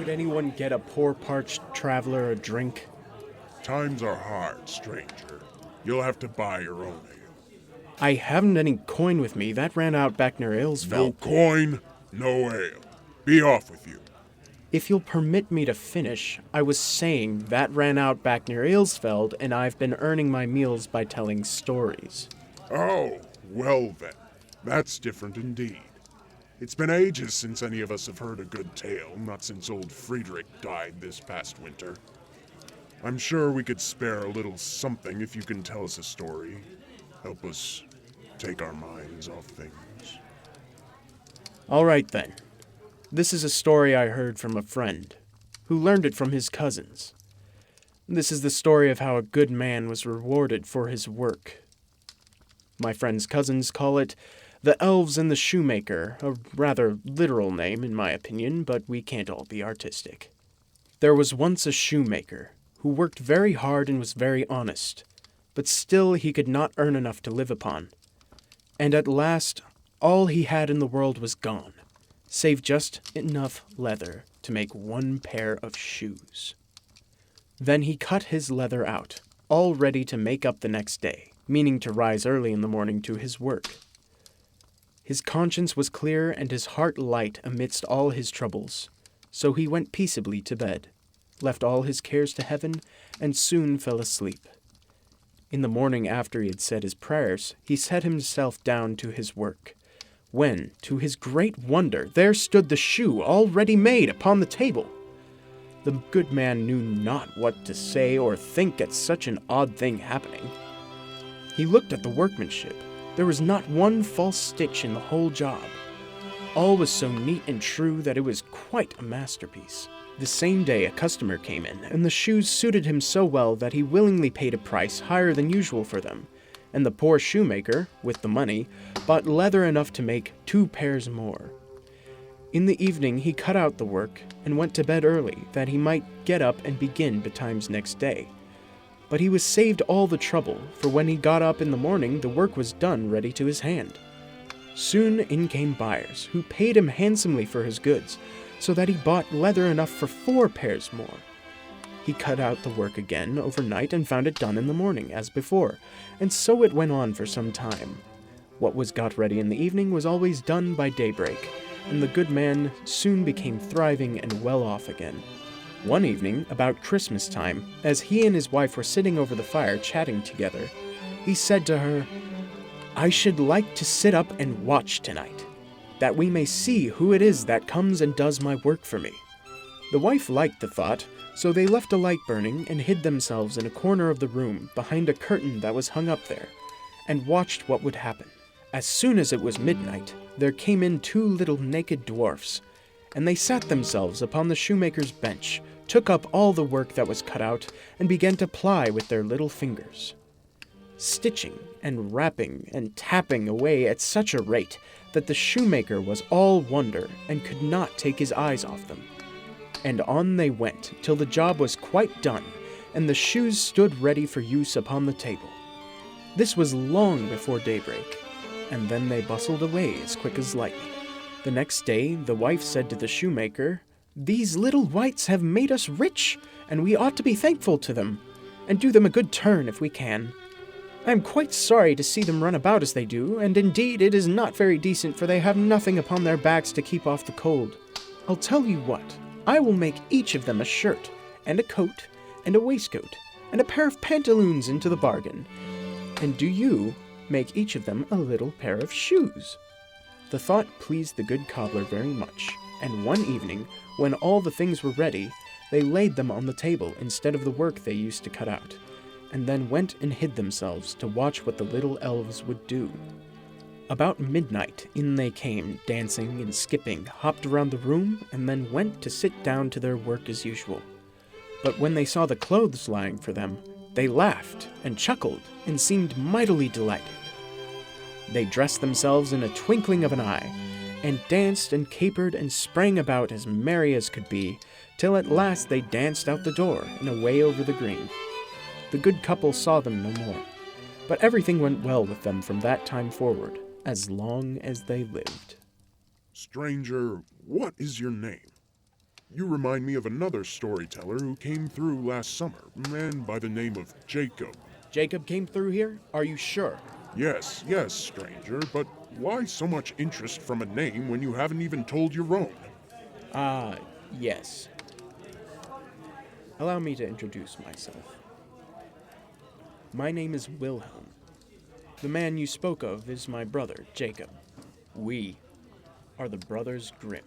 Could anyone get a poor parched traveler a drink? Times are hard, stranger. You'll have to buy your own ale. I haven't any coin with me. That ran out back near Aylesfeld. No coin, no ale. Be off with you. If you'll permit me to finish, I was saying that ran out back near Aylesfeld, and I've been earning my meals by telling stories. Oh, well then. That's different indeed. It's been ages since any of us have heard a good tale, not since old Friedrich died this past winter. I'm sure we could spare a little something if you can tell us a story. Help us take our minds off things. All right then. This is a story I heard from a friend, who learned it from his cousins. This is the story of how a good man was rewarded for his work. My friend's cousins call it the Elves and the Shoemaker, a rather literal name in my opinion, but we can't all be artistic. There was once a shoemaker who worked very hard and was very honest, but still he could not earn enough to live upon. And at last, all he had in the world was gone, save just enough leather to make one pair of shoes. Then he cut his leather out, all ready to make up the next day, meaning to rise early in the morning to his work. His conscience was clear and his heart light amidst all his troubles, so he went peaceably to bed, left all his cares to heaven, and soon fell asleep. In the morning after he had said his prayers, he set himself down to his work, when, to his great wonder, there stood the shoe already made upon the table. The good man knew not what to say or think at such an odd thing happening. He looked at the workmanship. There was not one false stitch in the whole job. All was so neat and true that it was quite a masterpiece. The same day a customer came in, and the shoes suited him so well that he willingly paid a price higher than usual for them, and the poor shoemaker, with the money, bought leather enough to make 2 pairs more. In the evening he cut out the work, and went to bed early, that he might get up and begin betimes next day. But he was saved all the trouble, for when he got up in the morning the work was done ready to his hand. Soon in came buyers, who paid him handsomely for his goods, so that he bought leather enough for 4 pairs more. He cut out the work again overnight and found it done in the morning, as before, and so it went on for some time. What was got ready in the evening was always done by daybreak, and the good man soon became thriving and well off again. One evening, about Christmas time, as he and his wife were sitting over the fire chatting together, he said to her, "I should like to sit up and watch tonight, that we may see who it is that comes and does my work for me." The wife liked the thought, so they left a light burning and hid themselves in a corner of the room behind a curtain that was hung up there, and watched what would happen. As soon as it was midnight, there came in 2 little naked dwarfs, and they sat themselves upon the shoemaker's bench, took up all the work that was cut out, and began to ply with their little fingers, stitching and rapping and tapping away at such a rate that the shoemaker was all wonder and could not take his eyes off them. And on they went till the job was quite done, and the shoes stood ready for use upon the table. This was long before daybreak, and then they bustled away as quick as lightning. The next day the wife said to the shoemaker, "These little wights have made us rich, and we ought to be thankful to them, and do them a good turn if we can. I am quite sorry to see them run about as they do, and indeed it is not very decent, for they have nothing upon their backs to keep off the cold. I'll tell you what, I will make each of them a shirt, and a coat, and a waistcoat, and a pair of pantaloons into the bargain. And do you make each of them a little pair of shoes." The thought pleased the good cobbler very much, and one evening, when all the things were ready, they laid them on the table instead of the work they used to cut out, and then went and hid themselves to watch what the little elves would do. About midnight in they came, dancing and skipping, hopped around the room, and then went to sit down to their work as usual. But when they saw the clothes lying for them, they laughed and chuckled and seemed mightily delighted. They dressed themselves in a twinkling of an eye, and danced and capered and sprang about as merry as could be, till at last they danced out the door and away over the green. The good couple saw them no more, but everything went well with them from that time forward, as long as they lived. Stranger, what is your name? You remind me of another storyteller who came through last summer, a man by the name of Jacob. Jacob came through here? Are you sure? Yes, yes, stranger, but why so much interest from a name when you haven't even told your own? Yes. Allow me to introduce myself. My name is Wilhelm. The man you spoke of is my brother, Jacob. We are the Brothers Grimm.